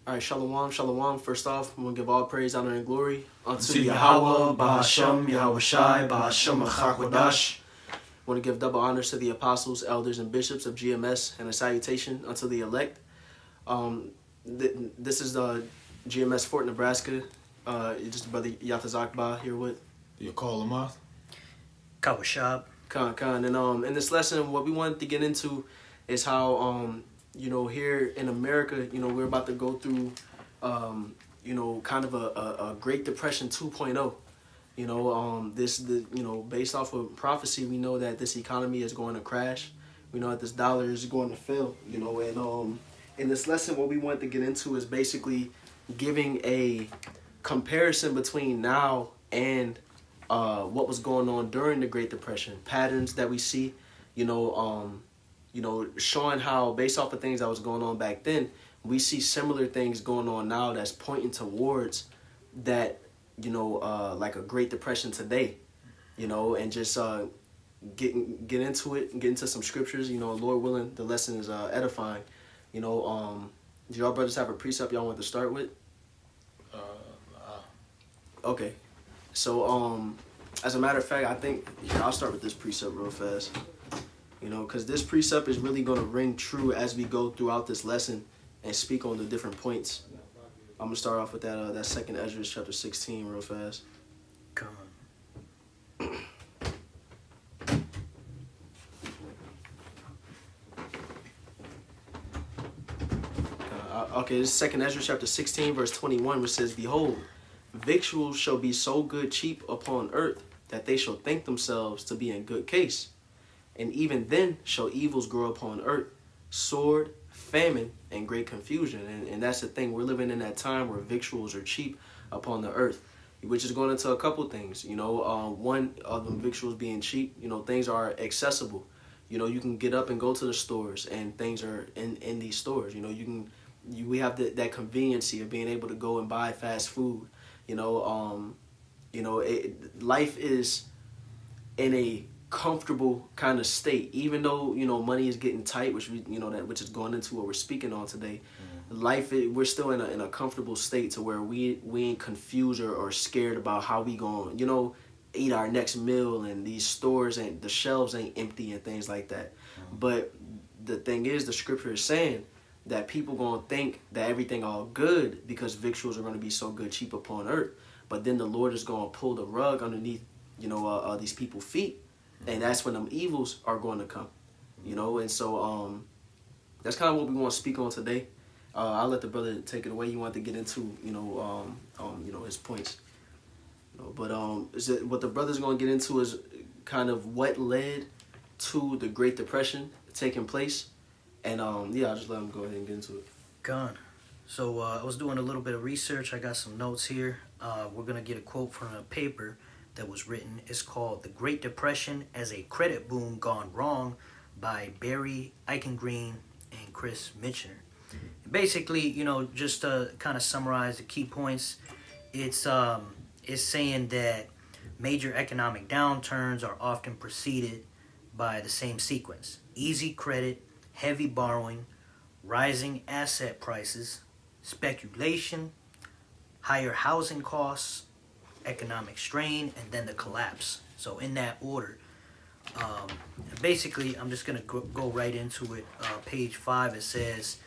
All right, shalom, shalom. First off, I'm going to give all praise, honor, and glory unto To Yahweh, Bahashem, Yahweh Shai, Bahashem, I Achakwadash. want to give double honors to the apostles, elders, and bishops of GMS, and a salutation unto the elect. This is the GMS Fort Nebraska. Just brother Yatazakba here with You call him off? Kawashab. Khan. And in this lesson, what we wanted to get into is how here in America, we're about to go through kind of a Great Depression 2.0. Based off of prophecy, we know that this economy is going to crash. We know that this dollar is going to fail. And in this lesson, what we want to get into is basically giving a comparison between now and what was going on during the Great Depression, patterns that we see, showing how based off of things that was going on back then, we see similar things going on now that's pointing towards that, like a Great Depression today, and just get into it and get into some scriptures. Lord willing, the lesson is edifying. Do y'all brothers have a precept y'all want to start with? Okay. So, as a matter of fact, I think I'll start with this precept real fast. Because this precept is really going to ring true as we go throughout this lesson and speak on the different points. I'm going to start off with that second Ezra chapter 16 real fast. Come on. Okay, this is second Ezra chapter 16 verse 21, which says, "Behold, victuals shall be so good cheap upon earth, that they shall think themselves to be in good case. And even then shall evils grow upon earth, sword, famine, and great confusion." And that's the thing. We're living in that time where victuals are cheap upon the earth, which is going into a couple things. One of them victuals being cheap, things are accessible. You can get up and go to the stores, and things are in these stores. We have that conveniency of being able to go and buy fast food. Life is in a comfortable kind of state, even though money is getting tight, which which is going into what we're speaking on today. We're still in a comfortable state to where we ain't confused or scared about how we going eat our next meal, and these stores and the shelves ain't empty and things like that. But the thing is, the scripture is saying that people gonna think that everything all good because victuals are gonna be so good cheap upon earth, but then the Lord is gonna pull the rug underneath these people's feet, and that's when them evils are going to come. And so that's kind of what we want to speak on today. I'll let the brother take it away. You want to get into his points. But what the brother's going to get into is kind of what led to the Great Depression taking place. And I'll just let him go ahead and get into it. Gone. So I was doing a little bit of research. I got some notes here. We're going to get a quote from a paper that was written. It's called "The Great Depression as a Credit Boom Gone Wrong" by Barry Eichengreen and Chris Michener. Basically, just to kind of summarize the key points, it's saying that major economic downturns are often preceded by the same sequence: easy credit, heavy borrowing, rising asset prices, speculation, higher housing costs, economic strain, and then the collapse. So in that order. Basically, I'm just going to go right into it. Page 5, it says,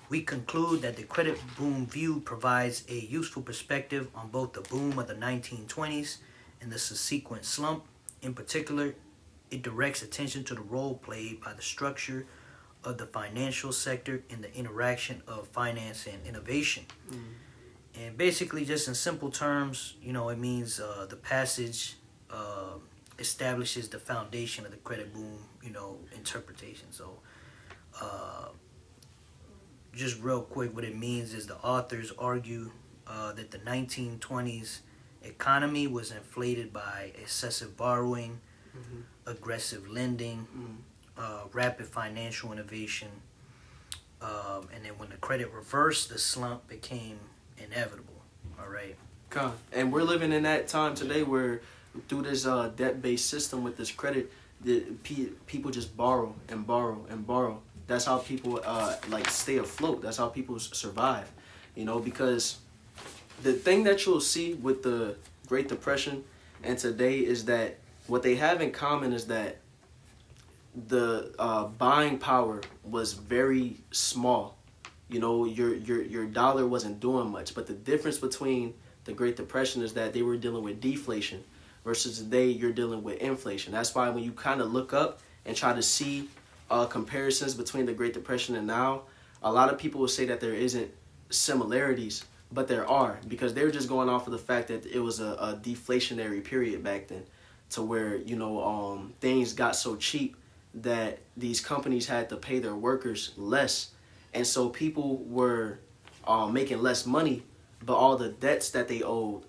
"We conclude that the credit boom view provides a useful perspective on both the boom of the 1920s and the subsequent slump. In particular, it directs attention to the role played by the structure of the financial sector in the interaction of finance and innovation." And basically, just in simple terms, it means the passage establishes the foundation of the credit boom, interpretation. So, just real quick, what it means is the authors argue that the 1920s economy was inflated by excessive borrowing, aggressive lending, rapid financial innovation, and then when the credit reversed, the slump became inevitable. All right. And we're living in that time today where through this debt-based system with this credit, people just borrow and borrow and borrow. That's how people stay afloat. That's how people survive. You know, because the thing that you'll see with the Great Depression and today is that what they have in common is that the buying power was very small. You know, your dollar wasn't doing much. But the difference between the Great Depression is that they were dealing with deflation versus today you're dealing with inflation. That's why when you kind of look up and try to see comparisons between the Great Depression and now, a lot of people will say that there isn't similarities, but there are, because they were just going off of the fact that it was a deflationary period back then, to where, you know, things got so cheap that these companies had to pay their workers less, and so people were making less money, but all the debts that they owed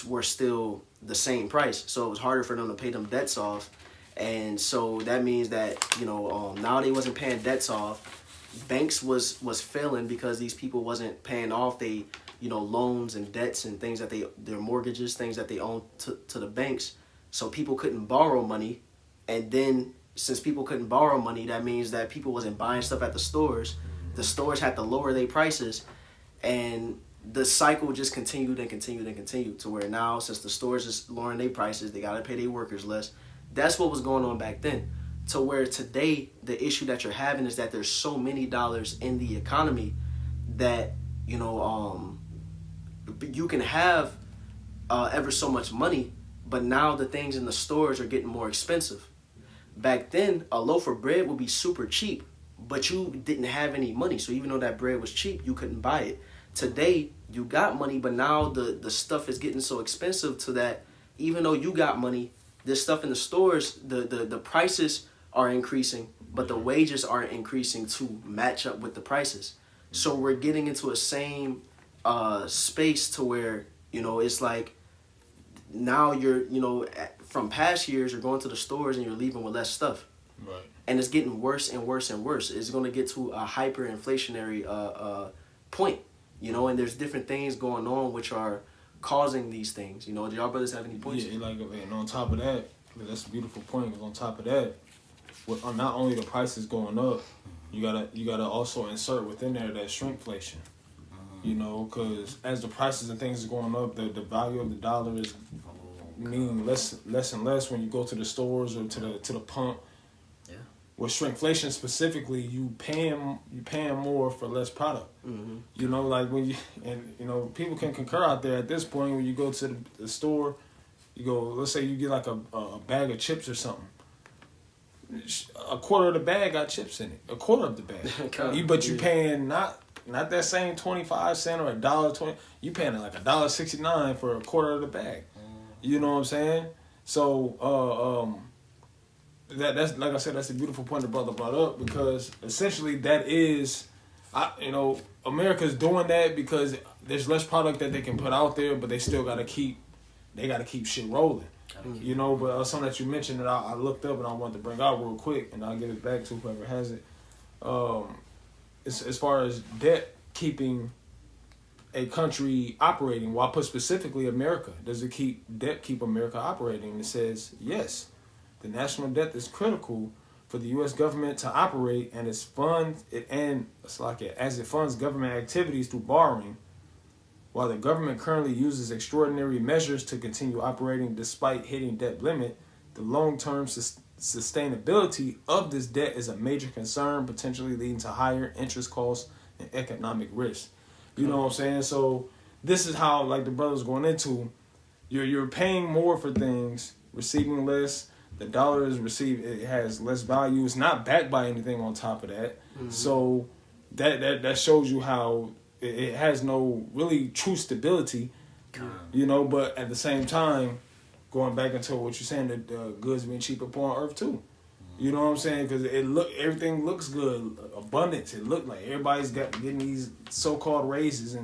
were still the same price, so it was harder for them to pay them debts off. And so that means that, you know, now they wasn't paying debts off. Banks was failing because these people wasn't paying off they, you know, loans and debts and things that their mortgages, things that they own to the banks. So people couldn't borrow money. And then since people couldn't borrow money, that means that people wasn't buying stuff at the stores. The stores had to lower their prices, and the cycle just continued and continued and continued to where now, since the stores is lowering their prices, they got to pay their workers less. That's what was going on back then. To where today, the issue that you're having is that there's so many dollars in the economy that, you know, you can have ever so much money, but now the things in the stores are getting more expensive. Back then, a loaf of bread would be super cheap, but you didn't have any money. So even though that bread was cheap, you couldn't buy it. Today, you got money, but now the stuff is getting so expensive to that even though you got money, this stuff in the stores, the prices are increasing, but the wages aren't increasing to match up with the prices. So we're getting into a same space to where, you know, it's like now you're, you know, from past years, you're going to the stores and you're leaving with less stuff. Right. And it's getting worse and worse and worse. It's going to get to a hyperinflationary point, you know, and there's different things going on which are causing these things. You know, do y'all brothers have any points? Yeah, like, and on top of that, that's a beautiful point. Because on top of that, with not only the prices going up, you gotta also insert within there that shrinkflation. You know, because as the prices and things are going up, the value of the dollar is meaning less and less when you go to the stores or to the pump. Yeah. With shrinkflation specifically, you paying more for less product. Mm-hmm. You know, like when you know, people can concur out there at this point when you go to the store, you go, let's say you get like a bag of chips or something. A quarter of the bag got chips in it. A quarter of the bag. But you paying not that same 25 cent or $1.20. You paying like $1.69 for a quarter of the bag. You know what I'm saying? So that's like I said, that's a beautiful point the brother brought up, because essentially that is, you know, America's doing that because there's less product that they can put out there, but they still gotta keep shit rolling. You know, but something that you mentioned that I looked up and I wanted to bring out real quick, and I'll give it back to whoever has it. As far as debt keeping a country operating, well, I put specifically America. Does debt keep America operating? And it says yes. The national debt is critical for the U.S. government to operate, and as it funds government activities through borrowing. While the government currently uses extraordinary measures to continue operating despite hitting debt limit, the long-term sustainability of this debt is a major concern, potentially leading to higher interest costs and economic risk. You know what I'm saying? So this is how, like the brother's going into, you're paying more for things, receiving less. The dollar it has less value. It's not backed by anything on top of that. Mm-hmm. So that shows you how it has no really true stability, you know, but at the same time, going back into what you're saying, that goods being cheap upon earth too. You know what I'm saying? Because everything looks good, abundance. It looked like everybody's getting these so-called raises,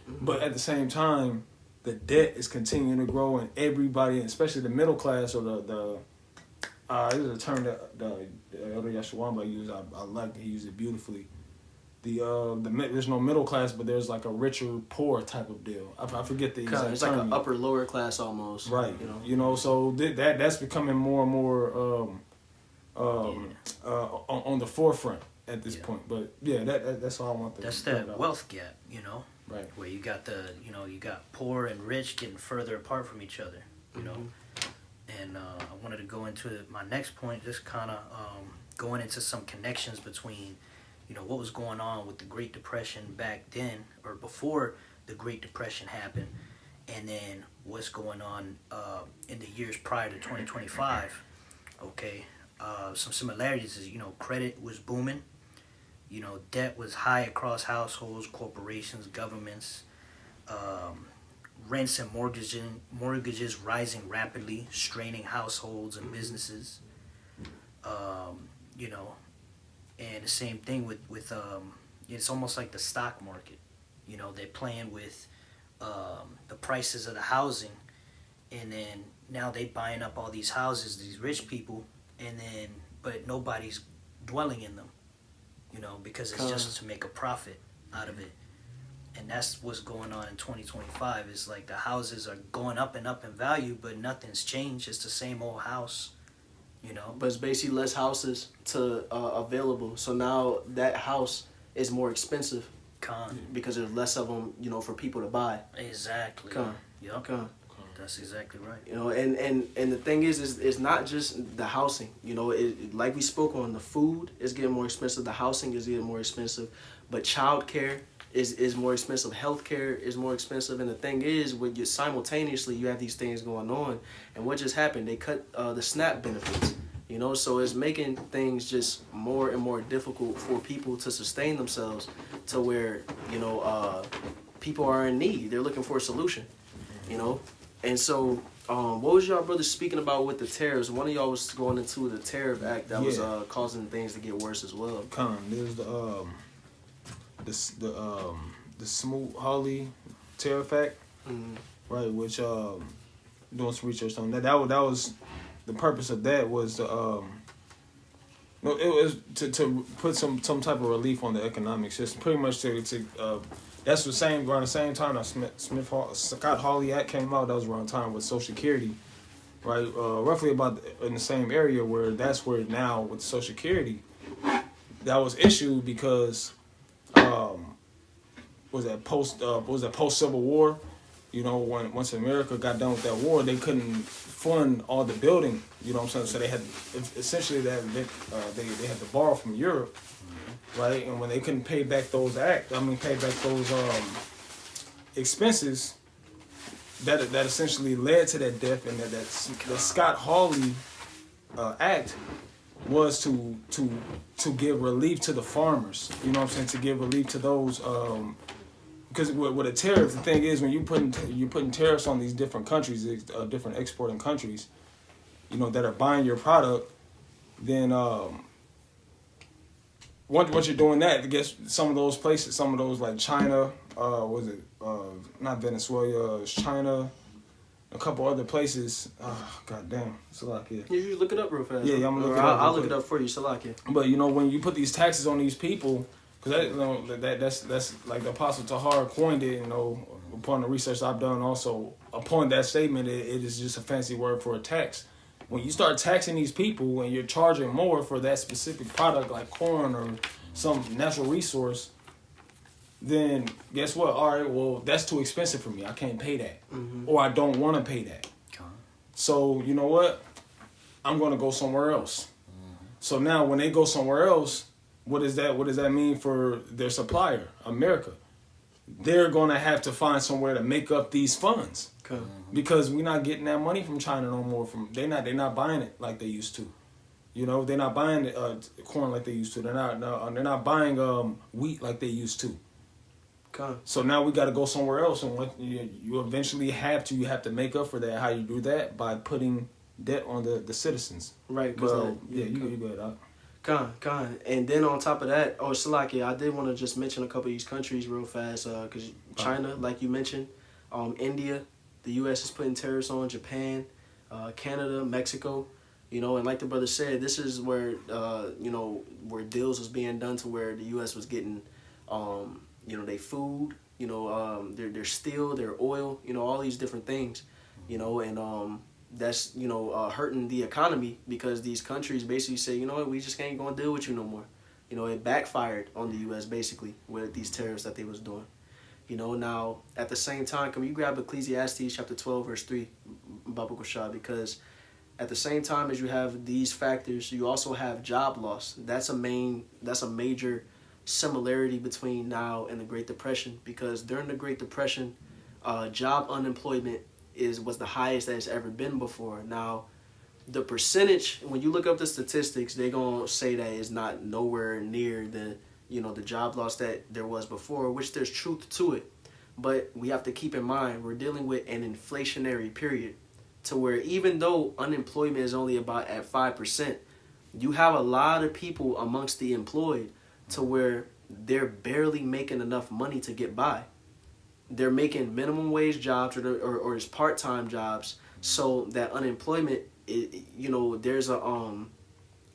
but at the same time, the debt is continuing to grow, and everybody, especially the middle class, or this is a term that the Elder Yeshua used. I like that he used it beautifully. There's no middle class, but there's like a richer poor type of deal. I forget the exact term. It's like an upper lower class almost. Right. You know, so that's becoming more and more on the forefront. at this Yeah. point. But yeah, that's all I want to. That's bring that up. wealth gap, you know, Right. where you got you got poor and rich getting further apart from each other, you know. And I wanted to go into my next point, just kind of going into some connections between, you know, what was going on with the Great Depression back then, or before the Great Depression happened, and then what's going on in the years prior to 2025. Okay, some similarities is, you know, credit was booming. You know, debt was high across households, corporations, governments. Rents and mortgages rising rapidly, straining households and businesses. You know, and the same thing with it's almost like the stock market. You know, they're playing with the prices of the housing, and then now they buying up all these houses, these rich people, and then but nobody's dwelling in them. You know, because it's just to make a profit out of it. And that's what's going on in 2025. Is like the houses are going up and up in value, but nothing's changed. It's the same old house, you know. But it's basically less houses to available. So now that house is more expensive because there's less of them, you know, for people to buy. Exactly. Yep. That's exactly right. You know, and the thing is it's not just the housing. You know, like we spoke on, the food is getting more expensive, the housing is getting more expensive, but childcare is more expensive, healthcare is more expensive, and the thing is, with you simultaneously you have these things going on, and what just happened? They cut the SNAP benefits. You know, so it's making things just more and more difficult for people to sustain themselves, to where, you know, people are in need. They're looking for a solution. You know. And so, what was y'all brothers speaking about with the tariffs? One of y'all was going into the tariff act that was causing things to get worse as well. There's the Smoot-Hawley tariff act, right? Which doing some research on that. That was the purpose of that was to no, it was to put some type of relief on the economic system, pretty much to that's the same around the same time that Scott-Hawley Act came out. That was around the time with Social Security, right? Roughly about in the same area where that's where now with Social Security, that was issued because was that post Civil War, you know, once America got done with that war, they couldn't fund all the building, you know what I'm saying? So they had essentially they had to borrow from Europe. Right, and when they couldn't pay back those expenses, that essentially led to that death, and that Scott-Hawley Act was to give relief to the farmers. You know what I'm saying? To give relief to those because with a tariff, the thing is when you're putting tariffs on these different countries, different exporting countries, you know, that are buying your product, then once you're doing that, I guess some of those places, some of those like China, not Venezuela, it's China, a couple other places. God damm, Salakia. You look it up real fast. Yeah, I'm gonna look it up. I'll look it up for you, Salakia. But you know, when you put these taxes on these people, because that's like the Apostle Tahar coined it. You know, upon the research I've done, also upon that statement, it is just a fancy word for a tax. When you start taxing these people and you're charging more for that specific product like corn or some natural resource, then guess what? All right, well, that's too expensive for me. I can't pay that. Or I don't want to pay that. So, you know what? I'm going to go somewhere else. So now when they go somewhere else, what does that mean for their supplier, America? They're going to have to find somewhere to make up these funds. Because we're not getting that money from China no more. They're not buying it like they used to. You know, they're not buying corn like they used to. They're not buying wheat like they used to. So now we got to go somewhere else, and what you eventually have to make up for that. How you do that? By putting debt on the citizens. Right. You go ahead. Con. And then on top of that, Salakia, I did want to just mention a couple of these countries real fast, because China, like you mentioned, India, the U.S. is putting tariffs on, Japan, Canada, Mexico, you know, and like the brother said, this is where, you know, where deals was being done to where the U.S. was getting, you know, their food, you know, their steel, their oil, you know, all these different things, you know, and that's, you know, hurting the economy because these countries basically say, you know what, we just ain't going to deal with you no more. You know, it backfired on the U.S. basically with these tariffs that they was doing. You know, now at the same time, can we grab Ecclesiastes chapter 12 verse 3, Baba Kushah, because at the same time as you have these factors, you also have job loss. That's a major similarity between now and the Great Depression, because during the Great Depression, job unemployment was the highest that it's ever been before. Now, the percentage, when you look up the statistics, they're gonna say that it's not nowhere near the job loss that there was before, which there's truth to it. But we have to keep in mind we're dealing with an inflationary period, to where even though unemployment is only about at 5%, you have a lot of people amongst the employed to where they're barely making enough money to get by. They're making minimum wage jobs or it's part-time jobs, so that unemployment, there's a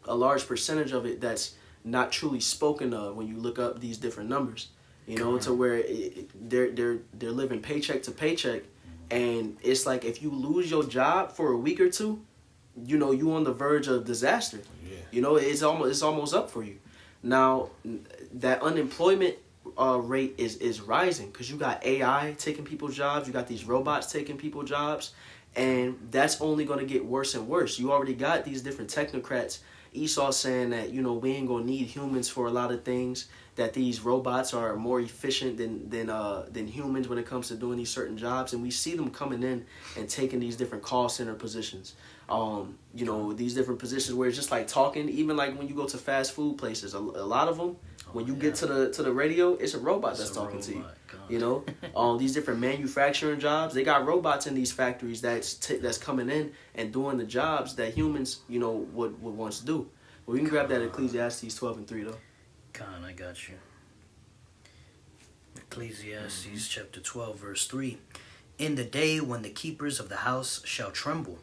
large percentage of it that's not truly spoken of when you look up these different numbers. To where they're living paycheck to paycheck, and it's like if you lose your job for a week or two, you on the verge of disaster. Yeah. It's almost up for you. Now, that unemployment rate is rising because you got AI taking people's jobs, you got these robots taking people's jobs, and that's only going to get worse and worse. You already got these different technocrats, Esau, saying that we ain't gonna need humans for a lot of things, that these robots are more efficient than humans when it comes to doing these certain jobs, and we see them coming in and taking these different call center positions. These different positions where it's just like talking, even like when you go to fast food places, a lot of them, when you get to the radio, it's a robot that's talking to you. These different manufacturing jobs, they got robots in these factories that's coming in and doing the jobs that humans would once do. Well, we can grab that Ecclesiastes 12 and 3 though. Khan, I got you. Ecclesiastes chapter 12 verse 3. In the day when the keepers of the house shall tremble,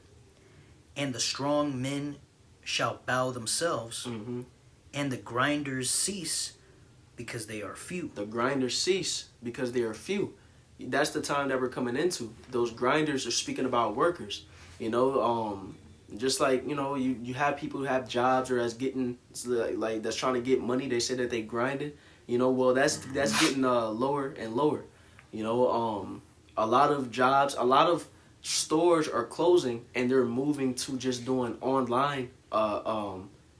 and the strong men shall bow themselves, and the grinders cease because they are few. The grinders cease because they are few. That's the time that we're coming into. Those grinders are speaking about workers. Just like, you have people who have jobs or that's trying to get money. They say that they grinding. Well, that's getting lower and lower. A lot of jobs, a lot of stores are closing and they're moving to just doing online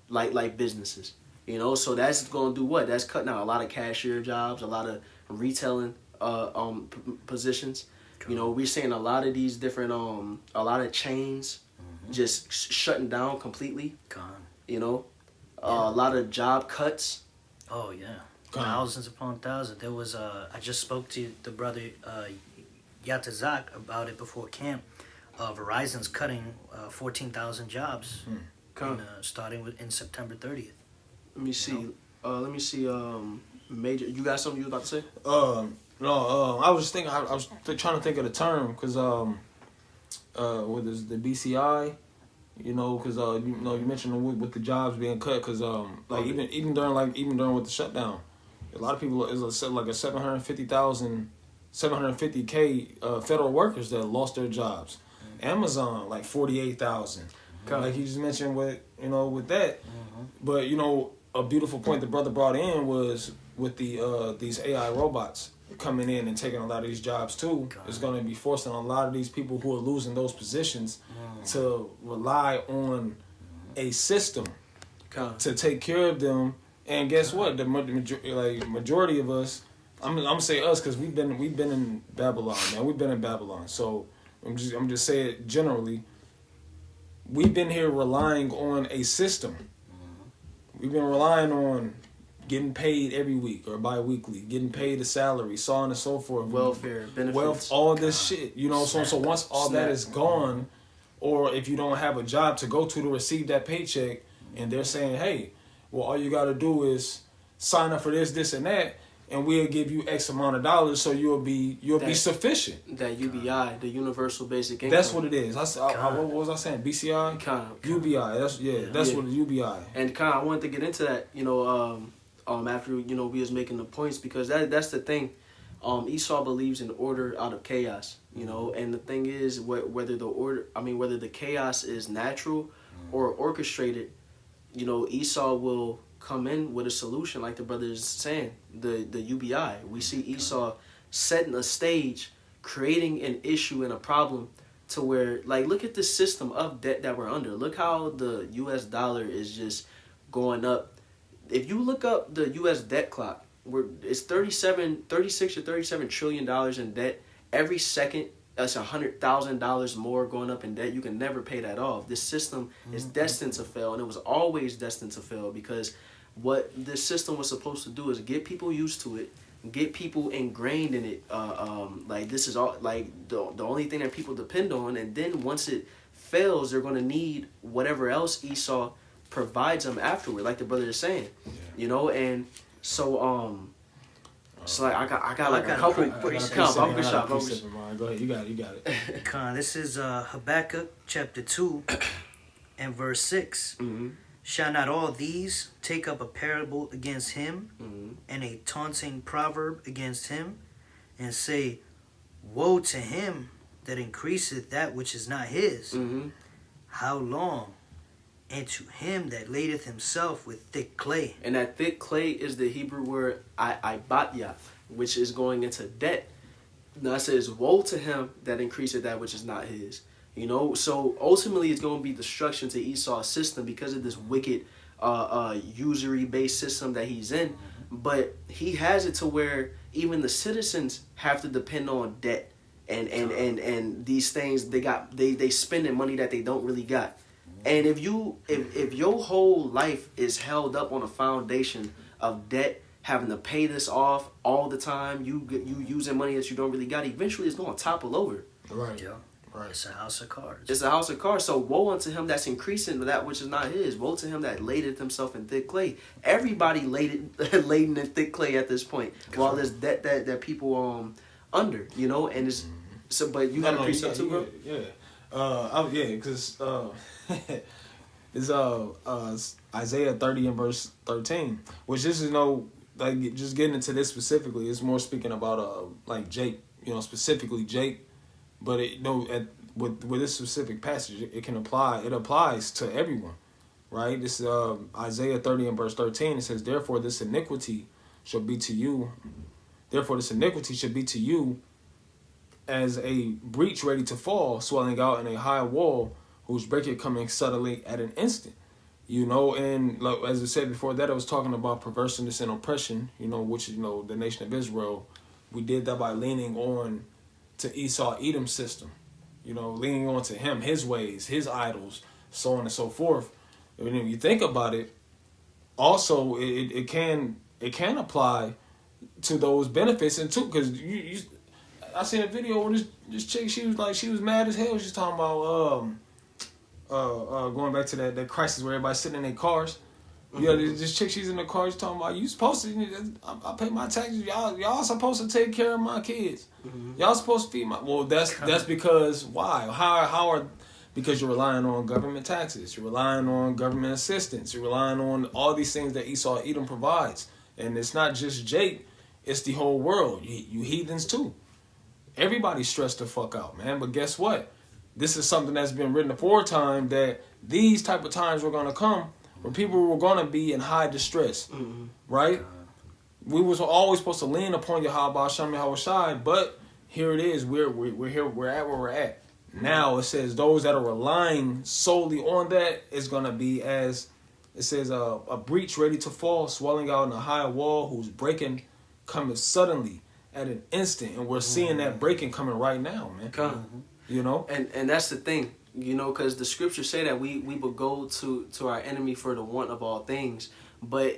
like businesses. So that's going to do what? That's cutting out a lot of cashier jobs, a lot of retailing positions. We're seeing a lot of these different a lot of chains just shutting down completely. A lot of job cuts. Oh yeah, thousands upon thousands. There was I just spoke to the brother Yatazak about it before camp. Verizon's cutting 14,000 jobs, starting in September 30th. Let me see. Major. You got something you was about to say? No. I was trying to think of the term because what is the BCI? Because you mentioned with the jobs being cut because even during with the shutdown, a lot of people is like a 750K federal workers that lost their jobs. Amazon like 48,000. Like you just mentioned with that, but a beautiful point the brother brought in was with the these AI robots coming in and taking a lot of these jobs too. It's going to be forcing a lot of these people who are losing those positions to rely on a system to take care of them. And guess what? The majority of us, I'm gonna say us because we've been in Babylon, man. We've been in Babylon. So I'm just saying generally. We've been here relying on a system. We've been relying on getting paid every week or bi-weekly, getting paid a salary, so on and so forth. Welfare, benefits. All this shit. So once all that is gone, or if you don't have a job to go to receive that paycheck, and they're saying, hey, well, all you got to do is sign up for this, and that, and we'll give you X amount of dollars, so you'll be sufficient. That UBI, the Universal Basic Income. That's what it is. What was I saying? BCI? UBI. That's what the UBI. And I wanted to get into that. After we was making the points, because that's the thing. Esau believes in order out of chaos. And the thing is, whether the chaos is natural or orchestrated, Esau will come in with a solution, like the brother is saying, the UBI. We see Esau setting a stage, creating an issue and a problem to where, like, look at the system of debt that we're under. Look how the U.S. dollar is just going up. If you look up the U.S. debt clock, it's 36 or 37 trillion dollars in debt. Every second, that's $100,000 more going up in debt. You can never pay that off. This system is destined to fail, and it was always destined to fail, because what this system was supposed to do is get people used to it, get people ingrained in it. Like, this is all, like, the only thing that people depend on, and then once it fails, they're going to need whatever else Esau provides them afterward, like the brother is saying. You know, and so so like I got like a couple bumper shot. Go ahead, you got it. This is Habakkuk chapter 2 and verse 6. Shall not all these take up a parable against him, and a taunting proverb against him, and say, woe to him that increaseth that which is not his? How long? And to him that ladeth himself with thick clay. And that thick clay is the Hebrew word ibatya, which is going into debt. Now it says, woe to him that increaseth that which is not his. You know, so ultimately it's going to be destruction to Esau's system because of this wicked usury-based system that he's in. But he has it to where even the citizens have to depend on debt and these things. They spending money that they don't really got. And if your whole life is held up on a foundation of debt, having to pay this off all the time, you using money that you don't really got, eventually it's going to topple over. Right. Yeah. Right. It's a house of cards. It's a house of cards. So woe unto him that's increasing that which is not his. Woe to him that ladeth himself in thick clay. Everybody laden in thick clay at this point. While there's debt that people under, you know, and it's so. But you got a precept too, bro. Because it's Isaiah 30 and verse 13, which this is like just getting into this specifically. It's more speaking about like Jake, specifically Jake. But with this specific passage, it applies to everyone, right? This is Isaiah 30 and verse 13. It says, therefore this iniquity should be to you as a breach ready to fall, swelling out in a high wall, whose breaking coming suddenly at an instant. And like, as I said before that, I was talking about perverseness and oppression, which the nation of Israel, we did that by leaning on to Esau Edom's system, leaning on to him, his ways, his idols, so on and so forth. And when you think about it, also it can apply to those benefits, and too, because I seen a video where this chick, she was mad as hell. She's talking about going back to that crisis where everybody's sitting in their cars. This chick, she's in the car, she's talking about, you supposed to, I pay my taxes, y'all supposed to take care of my kids. Y'all supposed to feed my, well, that's because, why? How are, because you're relying on government taxes, you're relying on government assistance, you're relying on all these things that Esau Edom provides. And it's not just Jake, it's the whole world. You heathens too. Everybody's stressed the fuck out, man. But guess what? This is something that's been written aforetime, that these type of times were going to come where people were going to be in high distress, right? We was always supposed to lean upon Yahweh Shem Yahweh Shai, but here it is. We're here. We're at where we're at. Now it says those that are relying solely on that is going to be, as it says, a breach ready to fall, swelling out in a high wall, whose breaking coming suddenly at an instant. And we're seeing that breaking coming right now, man. And that's the thing, because the scriptures say that we would go to our enemy for the want of all things, but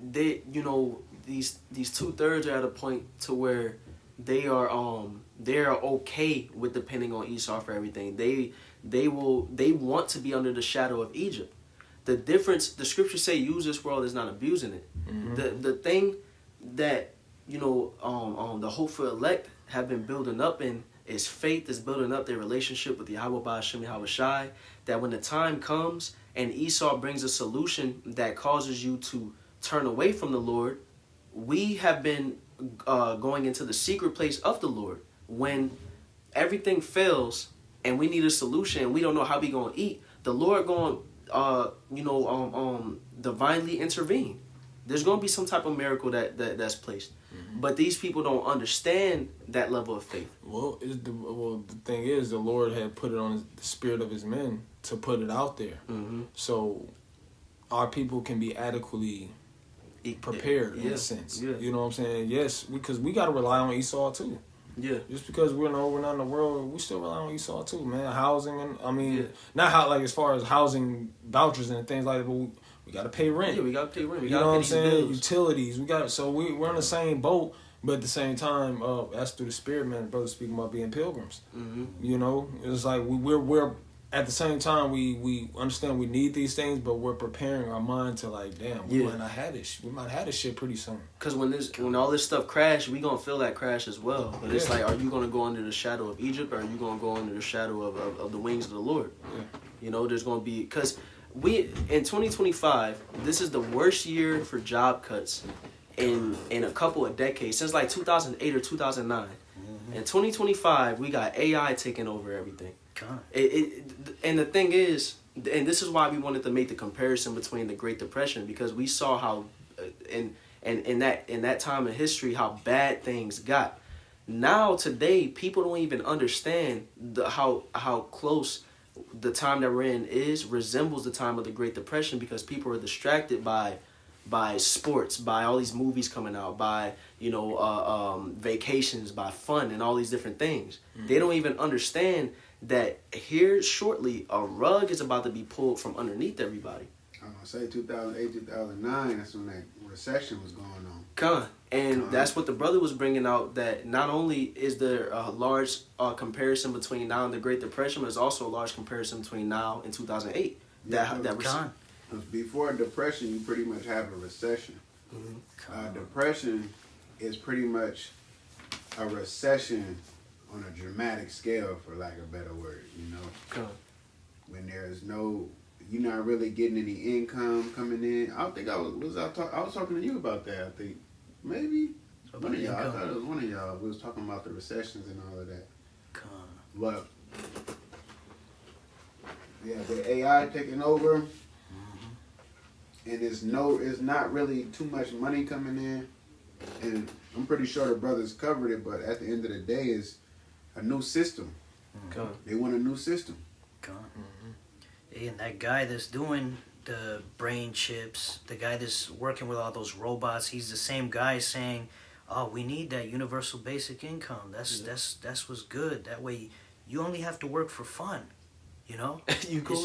these 2/3 are at a point to where they are okay with depending on Esau for everything. They want to be under the shadow of Egypt. The difference, the scriptures say, use this world is not abusing it. The thing that the hopeful elect have been building up in is faith, is building up their relationship with Yahweh Ba'ashem Yahweh Shai, that when the time comes and Esau brings a solution that causes you to turn away from the Lord, we have been going into the secret place of the Lord. When everything fails and we need a solution and we don't know how we going to eat, the Lord going divinely intervene. There's going to be some type of miracle that's placed. Mm-hmm. But these people don't understand that level of faith. Well, the thing is, the Lord had put it on the spirit of his men to put it out there. Mm-hmm. So our people can be adequately prepared in a sense. Yeah. You know what I'm saying? Yes, because we got to rely on Esau too. Yeah. Just because we're not in the world, we still rely on Esau too, man. Housing and Yeah. not how like as far as housing vouchers and things like that, but we got to pay rent. Yeah, we got to pay rent. We You know got what to I'm pay saying? these bills. Utilities. We're on the same boat, but at the same time, that's through the spirit, man. Brother speaking about being pilgrims. Mm-hmm. You know, it's like we're at the same time we understand we need these things, but we're preparing our mind to like, damn, we might not have this. We might have this shit pretty soon. Because when all this stuff crash, we gonna feel that crash as well. But it's like, are you gonna go under the shadow of Egypt, or are you gonna go under the shadow of the wings of the Lord? Yeah. You know, there's gonna be, because we in 2025, this is the worst year for job cuts in a couple of decades, since like 2008 or 2009. Mm-hmm. In 2025, we got AI taking over everything. God. And the thing is, and this is why we wanted to make the comparison between the Great Depression, because we saw how in that time in history how bad things got. Now today, people don't even understand how close the time that we're in resembles the time of the Great Depression, because people are distracted by sports, by all these movies coming out, by vacations, by fun and all these different things. Mm-hmm. They don't even understand that here shortly a rug is about to be pulled from underneath everybody. I'm gonna say 2008, 2009. That's when that recession was going on. That's what the brother was bringing out. That not only is there a large comparison between now and the Great Depression, but there's also a large comparison between now and 2008. Because before depression, you pretty much have a recession. Mm-hmm. Depression is pretty much a recession on a dramatic scale, for lack of a better word. You know, when there's you're not really getting any income coming in. I think I was talking to you about that. I think maybe one of y'all. I thought it was one of y'all. We was talking about the recessions and all of that. But yeah, the AI taking over, and it's not really too much money coming in, and I'm pretty sure the brothers covered it. But at the end of the day, is a new system. They want a new system. And that guy that's doing the brain chips, the guy that's working with all those robots, he's the same guy saying, "Oh, we need that universal basic income. That's what's good. That way, you only have to work for fun, you know." You go,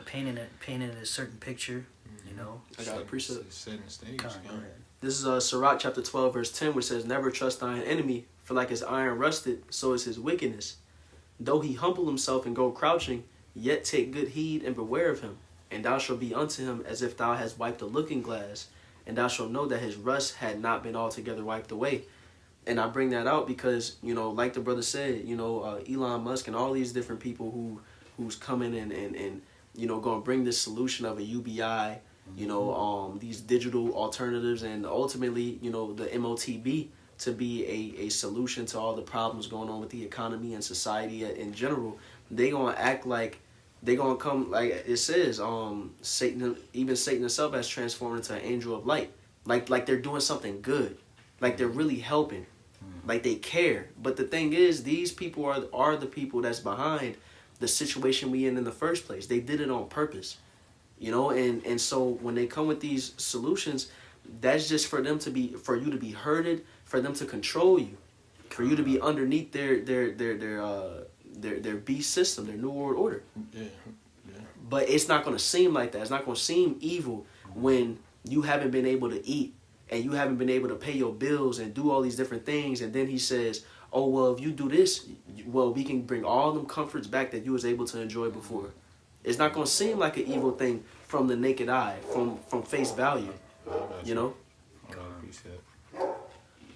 painting a certain picture, you know. I got a precept. Setting the stage. Go ahead. This is Sirach chapter 12 verse 10, which says, "Never trust thine enemy, for like his iron rusted, so is his wickedness. Though he humble himself and go crouching, yet take good heed and beware of him. And thou shalt be unto him as if thou hast wiped a looking glass, and thou shalt know that his rust had not been altogether wiped away." And I bring that out because, like the brother said, Elon Musk and all these different people who's coming and going to bring this solution of a UBI, these digital alternatives, and ultimately, the MOTB to be a solution to all the problems going on with the economy and society in general. They going to act like they're going to come, like it says, Satan himself has transformed into an angel of light. Like they're doing something good. Like they're really helping. Like they care. But the thing is, these people are the people that's behind the situation we in the first place. They did it on purpose. And so when they come with these solutions, that's just for you to be herded, for them to control you, for you to be underneath their beast system, their New World Order. Yeah. But it's not going to seem like that. It's not going to seem evil when you haven't been able to eat and you haven't been able to pay your bills and do all these different things. And then he says, "Oh, well, if you do this, well, we can bring all them comforts back that you was able to enjoy before." It's not going to seem like an evil thing from the naked eye, from face value,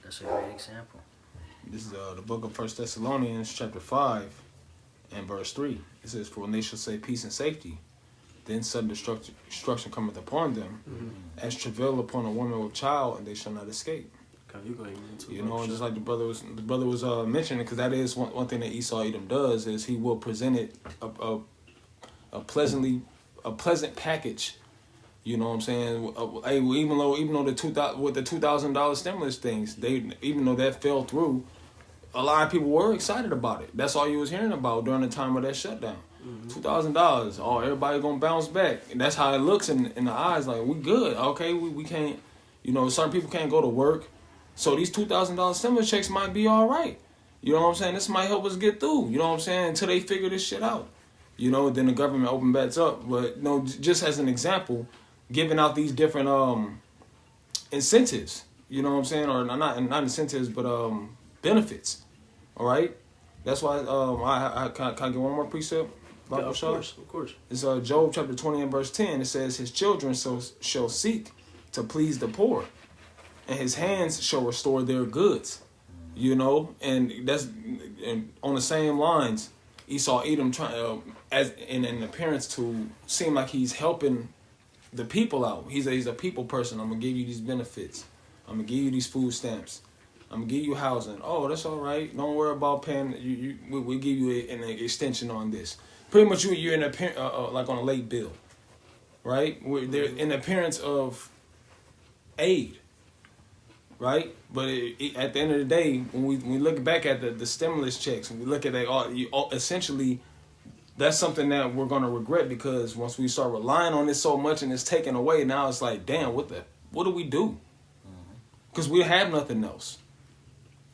That's a great example. This is the book of 1 Thessalonians chapter 5 and verse 3. It says, "For when they shall say peace and safety, then sudden destruction cometh upon them, as travail upon a woman with child, and they shall not escape." God, you going into Just like the brother was mentioning, because that is one thing that Esau Edom does, is he will present it a pleasant package You know what I'm saying? Hey, even though the $2,000 stimulus things, even though that fell through, a lot of people were excited about it. That's all you was hearing about during the time of that shutdown. $2,000. Oh, everybody gonna bounce back. And that's how it looks in the eyes. Like, we good. Okay, we can't. You know, certain people can't go to work, so these $2,000 stimulus checks might be all right. You know what I'm saying? This might help us get through. You know what I'm saying? Until they figure this shit out. You know, then the government open backs up. But you know, just as an example, giving out these different incentives. You know what I'm saying? Or not incentives, but benefits. All right. That's why I can I get one more precept? Yeah, of course. It's Job chapter 20 and verse 10. It says, "His children shall seek to please the poor, and his hands shall restore their goods." You know, and that's and on the same lines. Esau Edom trying as in an appearance to seem like he's helping the people out. He's a people person. I'm gonna give you these benefits. I'm gonna give you these food stamps. I'm gonna give you housing. Oh, that's all right. Don't worry about paying. We'll give you an extension on this. Pretty much, you're in like on a late bill, right? They're in appearance of aid, right? But at the end of the day, when we look back at the stimulus checks, and we look at that, essentially, that's something that we're gonna regret, because once we start relying on this so much and it's taken away, now it's like, damn, what do we do? Because we have nothing else.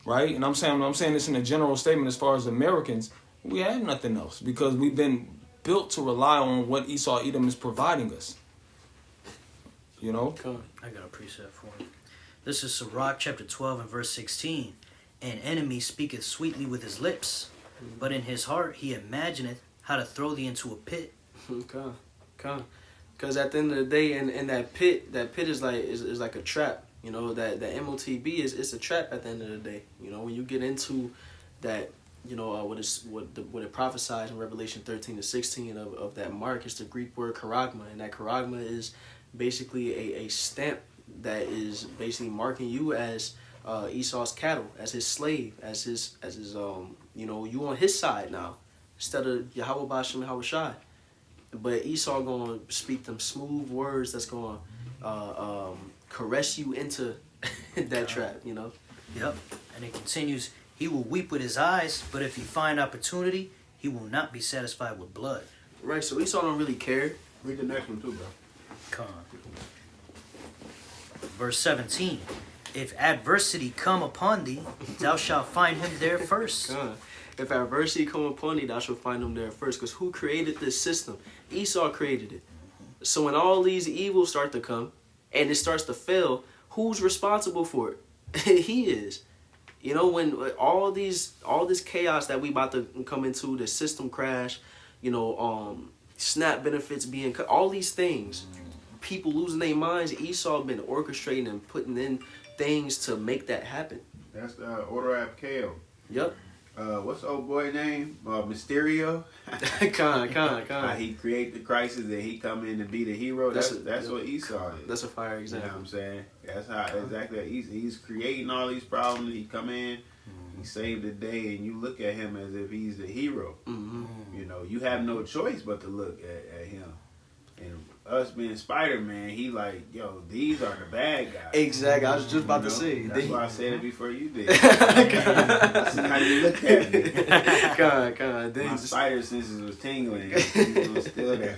Right? And I'm saying this in a general statement as far as Americans, we have nothing else because we've been built to rely on what Esau Edom is providing us. You know? I got a precept for him. This is Sirach chapter 12 and verse 16. An enemy speaketh sweetly with his lips, but in his heart he imagineth how to throw thee into a pit. Because at the end of the day, in that pit is like a trap. You know, that the MOTB is a trap at the end of the day. You know, when you get into that, you know, what it prophesies in Revelation 13-16 of that mark, is the Greek word charagma, and that charagma is basically a stamp that is basically marking you as Esau's cattle, as his slave, as his you know, you on his side now instead of Yahweh Bashem and Hawashai. But Esau gonna speak them smooth words that's gonna caress you into that trap, you know? Yep. And it continues, he will weep with his eyes, but if he find opportunity, he will not be satisfied with blood. Right, so Esau don't really care. Read the next one too, bro. Come on. Verse 17. If adversity come upon thee, thou shalt find him there first. If adversity come upon thee, thou shalt find him there first. Because who created this system? Esau created it. So when all these evils start to come, and it starts to fail, who's responsible for it? He is. You know, when all this chaos that we about to come into, the system crash, you know, SNAP benefits being cut, all these things, people losing their minds, Esau been orchestrating and putting in things to make that happen. That's the Order of Kale. Yep. What's the old boy name? Mysterio. Con. He create the crisis and he come in to be the hero. That's what Esau is. That's a fire example. You know what I'm saying? That's how exactly he's creating all these problems. He come in, he saved the day, and you look at him as if he's the hero. You know, you have no choice but to look at him. And us being Spider-Man, he like, yo, these are the bad guys. Exactly. I was just about to say. That's why I said it before you did. That's how you look at me. God. My spider senses was tingling. He was still there.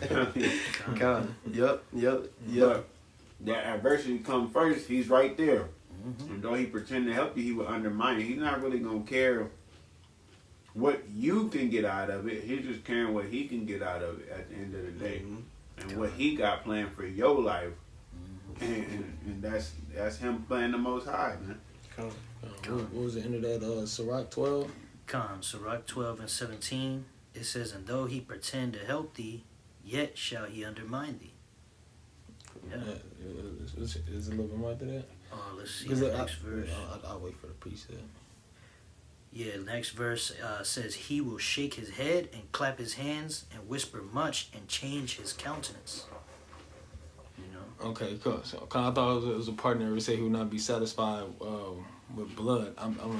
God. Yep. But that adversity come first, he's right there. And though he pretend to help you, he will undermine you. He's not really going to care what you can get out of it. He's just caring what he can get out of it at the end of the day. And what he got planned for your life. And that's him playing the Most High, man. What was the end of that? Sirach 12? Sirach 12 and 17. It says, and though he pretend to help thee, yet shall he undermine thee. Yeah. Is a little bit more to that? Let's see the next verse. I'll wait for the precept. Yeah, the next verse says, he will shake his head and clap his hands and whisper much and change his countenance. You know? Okay, cool. So I thought it was a partner who would say he would not be satisfied with blood.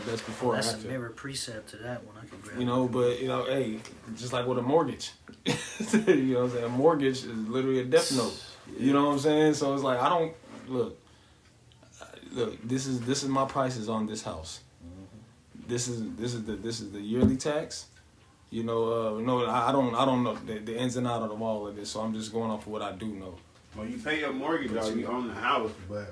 That's before That's or after. a mirror precept to that one. I can grab. You know, but, you know, hey, just like with a mortgage. You know what I'm saying? A mortgage is literally a death note. You know what I'm saying? So it's like I don't look. This is my prices on this house. This is the yearly tax. You know, no, I don't know the ins and outs of all of this. So I'm just going off of what I do know. Well, you pay your mortgage off, you own the house, but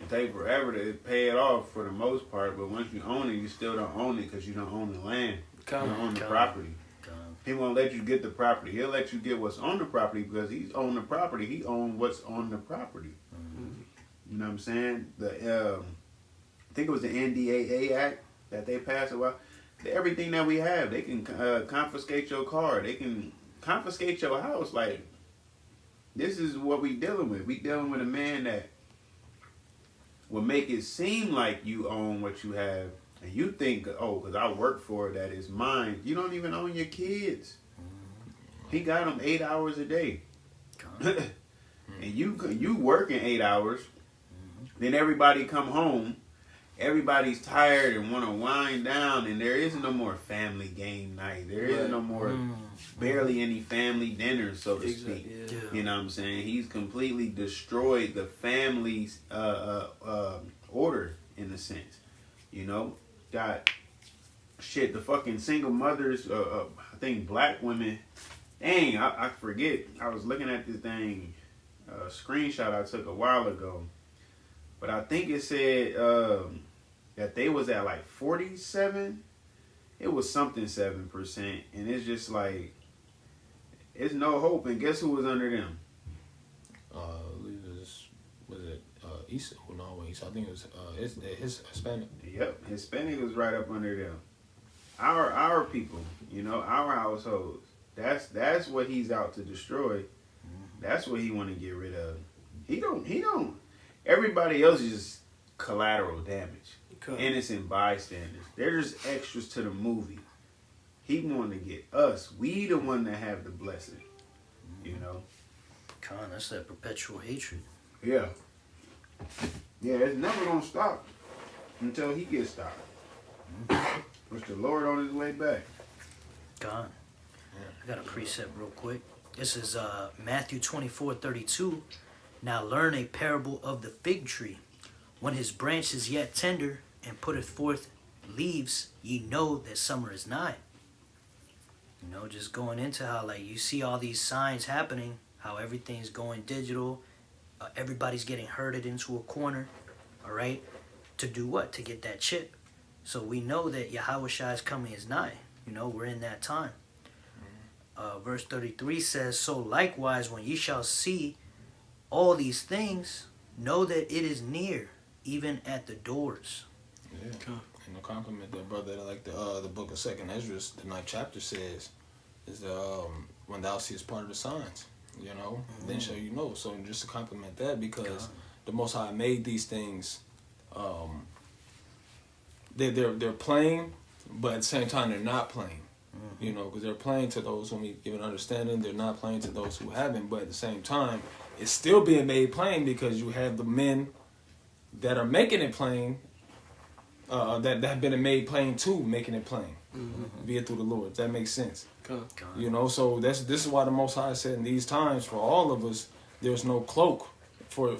it take forever to pay it off for the most part. But once you own it, you still don't own it because you don't own the land. You don't own the property. He won't let you get the property. He'll let you get what's on the property because he's on the property. He owns what's on the property. You know what I'm saying? I think it was the NDAA Act that they passed a while. Everything that we have, they can confiscate your car. They can confiscate your house. Like, this is what we dealing with. We dealing with a man that will make it seem like you own what you have. And you think, oh, because I work for it, that is mine. You don't even own your kids. He got them 8 hours a day. And you working 8 hours. Then everybody come home. Everybody's tired and want to wind down. And there is no more family game night. There is no more barely any family dinners, so to speak. Yeah. You know what I'm saying? He's completely destroyed the family's order, in a sense. You know? Got shit, the fucking single mothers, I think black women. Dang, I forget. I was looking at this thing, screenshot I took a while ago. But I think it said that they was at like 47. It was something 7%. And it's just like, it's no hope. And guess who was under them? Was it East? No, East. I think it was his Hispanic. Yep, Hispanic was right up under them. Our people, you know, our households. That's what he's out to destroy. That's what he want to get rid of. He don't. Everybody else is just collateral damage. Innocent bystanders. They're just extras to the movie. He want to get us. We the one that have the blessing. You know. That's that perpetual hatred. Yeah. Yeah, it's never gonna stop until he gets stopped. Which the Lord on his way back. God. I got a precept real quick. This is Matthew 24:32. Now learn a parable of the fig tree. When his branch is yet tender and putteth forth leaves, ye know that summer is nigh. You know, just going into how like you see all these signs happening, how everything's going digital. Everybody's getting herded into a corner, all right? To do what? To get that chip. So we know that Yahushua is coming is nigh. You know, we're in that time. Verse 33 says, so likewise, when ye shall see all these things, know that it is near, even at the doors. Yeah. And to compliment that brother, like the book of 2nd Ezra, the 9th chapter says, is when thou seest part of the signs. You know, then shall you know. So just to compliment that, because the Most High made these things, they're plain, but at the same time they're not plain. You know, because they're plain to those whom He given understanding. They're not plain to those who haven't. But at the same time, it's still being made plain because you have the men that are making it plain, that have been made plain too, making it plain, be it through the Lord. That makes sense. You know, so this is why the Most High said in these times for all of us, there's no cloak for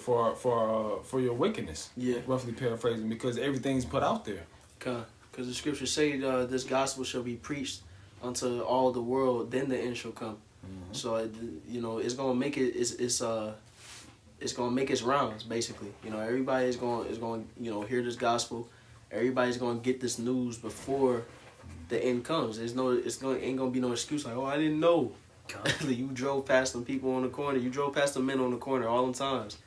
your wickedness. Yeah. Roughly paraphrasing, because everything's put out there. Because the scriptures say this gospel shall be preached unto all the world, then the end shall come. So you know, it's gonna make it. It's gonna make its rounds basically. You know, everybody is going you know hear this gospel. Everybody's gonna get this news before the end comes. Ain't gonna be no excuse like, oh, I didn't know. You drove past them people on the corner. You drove past the men on the corner all them times.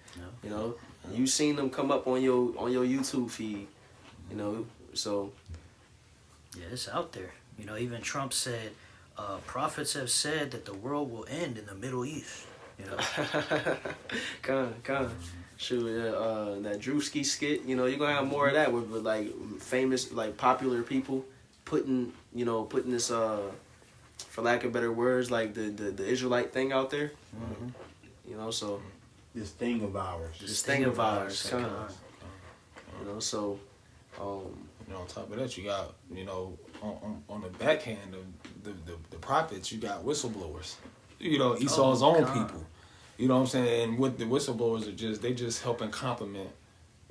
You know, you seen them come up on your YouTube feed. You know, so yeah, it's out there. You know, even Trump said, prophets have said that the world will end in the Middle East. You know, Shoot, that Drewski skit. You know, you're gonna have more of that with like famous, like popular people putting this for lack of better words, like the Israelite thing out there. You know, so this thing of ours. This thing of ours. You know, so. You know, on top of that, you got, you know, on the backhand of the prophets, you got whistleblowers. You know, Esau's own people. You know what I'm saying? And what the whistleblowers are they just helping complement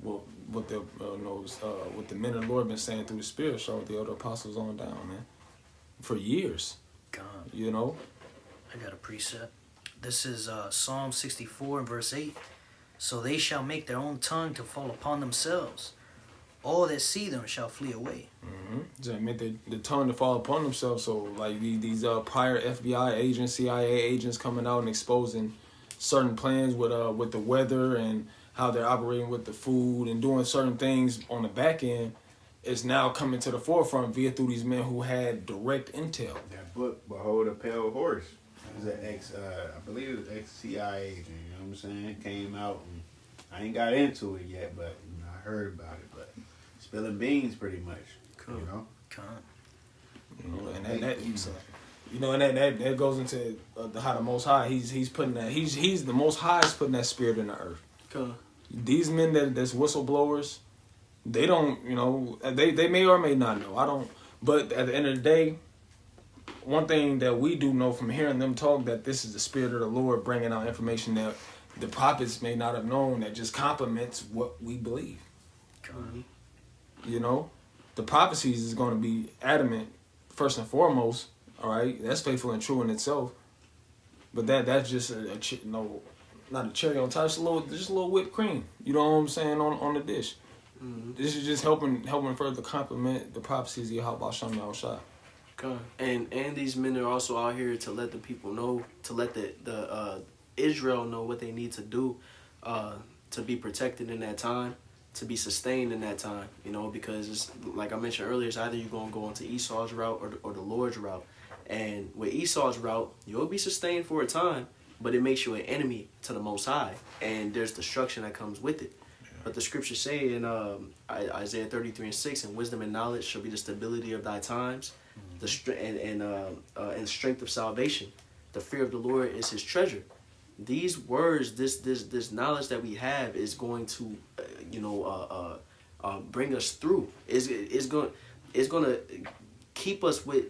what the what the men of the Lord been saying through the Spirit, so the other apostles on down, man, for years. God. You know. I got a precept. This is Psalm 64 and verse 8. So they shall make their own tongue to fall upon themselves. All that see them shall flee away. Mm-hmm. Just make the tongue to fall upon themselves. So like these prior FBI agents, CIA agents coming out and exposing certain plans with the weather and how they're operating with the food and doing certain things on the back end is now coming to the forefront via through these men who had direct intel. That book, Behold a Pale Horse, is an I believe it was ex-CIA agent, you know what I'm saying? Came out, and I ain't got into it yet, but you know, I heard about it, but spilling beans pretty much, Cool. you know? You know, and that goes into how the Most High he's putting that he's the Most High is putting that spirit in the earth. Cool. These men that's whistleblowers, they don't, you know, they may or may not know. I don't, but at the end of the day, one thing that we do know from hearing them talk, that this is the Spirit of the Lord bringing out information that the prophets may not have known, that just complements what we believe. God. You know, the prophecies is going to be adamant first and foremost. All right, that's faithful and true in itself. But that's just not a cherry on top. Just a little whipped cream. You know what I'm saying on the dish. Mm-hmm. This is just helping further complement the prophecies of Yahweh Shem Yahushua. God. And these men are also out here to let the people know, to let the Israel know what they need to do to be protected in that time, to be sustained in that time. You know, because it's, like I mentioned earlier, it's either you're going to go into Esau's route or the Lord's route. And with Esau's route, you'll be sustained for a time, but it makes you an enemy to the Most High, and there's destruction that comes with it. But the scriptures say in Isaiah 33:6, and wisdom and knowledge shall be the stability of thy times, and strength of salvation. The fear of the Lord is his treasure. These words, this knowledge that we have is going to, bring us through. It's going to keep us with,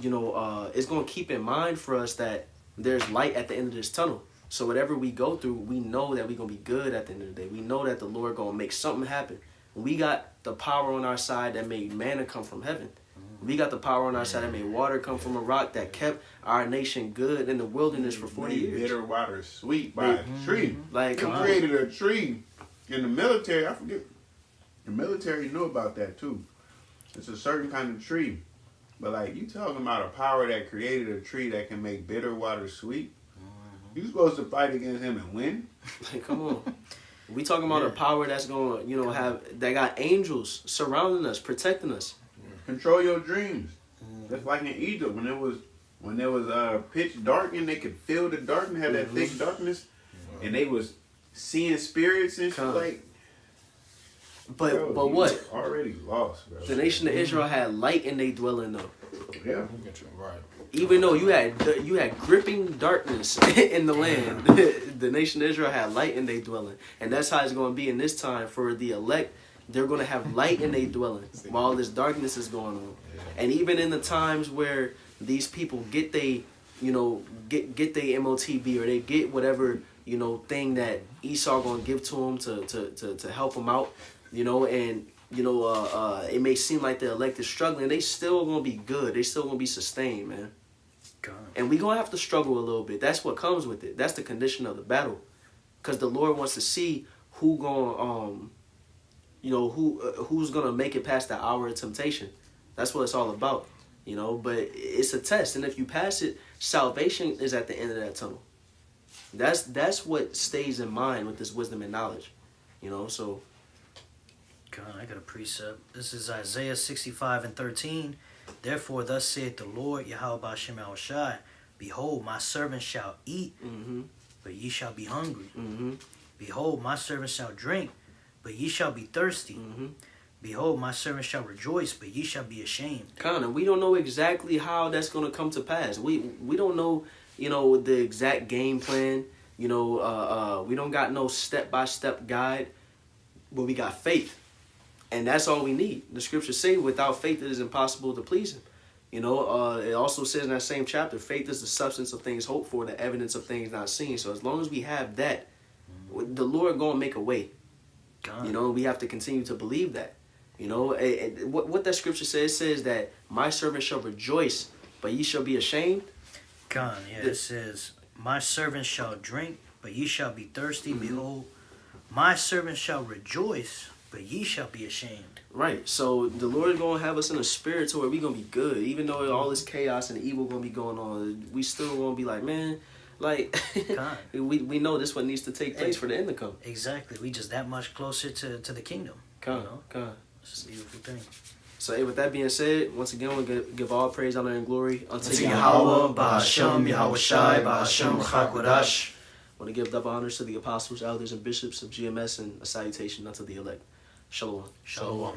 it's going to keep in mind for us that there's light at the end of this tunnel. So whatever we go through, we know that we're going to be good at the end of the day. We know that the Lord going to make something happen. We got the power on our side that made manna come from heaven. We got the power on our side that made water come from a rock, that kept our nation good in the wilderness for 40 years. Bitter water sweet by a tree. Like, He created a tree in the military. I forget. The military knew about that too. It's a certain kind of tree. But like, you talking about a power that created a tree that can make bitter water sweet? You supposed to fight against him and win? Like, come on. We talking about a power that's going to, that got angels surrounding us, protecting us. Control your dreams. Just like in Egypt, when there was pitch dark and they could feel the darkness, have that thick darkness, and they was seeing spirits and shit like. But what? Already lost, bro. The nation of Israel had light in they dwelling though. Yeah. Right. Even though you had gripping darkness in the land, the nation of Israel had light in they dwelling, and that's how it's going to be in this time for the elect. They're going to have light in they dwelling while this darkness is going on. And even in the times where these people get they, get they MOTB or they get whatever, thing that Esau going to give to them to help them out, and, it may seem like the elect is struggling. They still going to be good. They still going to be sustained, man. God. And we going to have to struggle a little bit. That's what comes with it. That's the condition of the battle. Because the Lord wants to see who going who's gonna make it past the hour of temptation. That's what it's all about, But it's a test, and if you pass it, salvation is at the end of that tunnel. That's what stays in mind with this wisdom and knowledge, So, God, I got a precept. This is Isaiah 65:13. Therefore, thus saith the Lord Yahweh Ba'ashem Yahushai, behold, my servant shall eat, but ye shall be hungry. Behold, my servant shall drink, but ye shall be thirsty. Behold, my servant shall rejoice, but ye shall be ashamed. Connor, we don't know exactly how that's going to come to pass. We don't know, the exact game plan. We don't got no step-by-step guide, but we got faith. And that's all we need. The scriptures say without faith it is impossible to please him. You know, it also says in that same chapter, faith is the substance of things hoped for, the evidence of things not seen. So as long as we have that, the Lord gonna make a way. God. You know, we have to continue to believe that. You know, what that scripture says that my servant shall rejoice, but ye shall be ashamed. God, yeah, it says, my servant shall drink, but ye shall be thirsty. Behold, my servant shall rejoice, but ye shall be ashamed. Right. So the Lord is gonna have us in a spirit to where we gonna be good, even though all this chaos and evil gonna be going on. We still gonna be like, man, like we know this what needs to take place for the end to come. Exactly. We just that much closer to the kingdom. God, you know? God. It's a beautiful thing. So hey, with that being said, once again we'll give all praise, honor, and glory unto Yahweh, Ba'ashem, Yahweh Shai, Ba'ashem, Chakodash. I want to give double honors to the apostles, elders, and bishops of GMS, and a salutation unto the elect. Shalom. Shalom.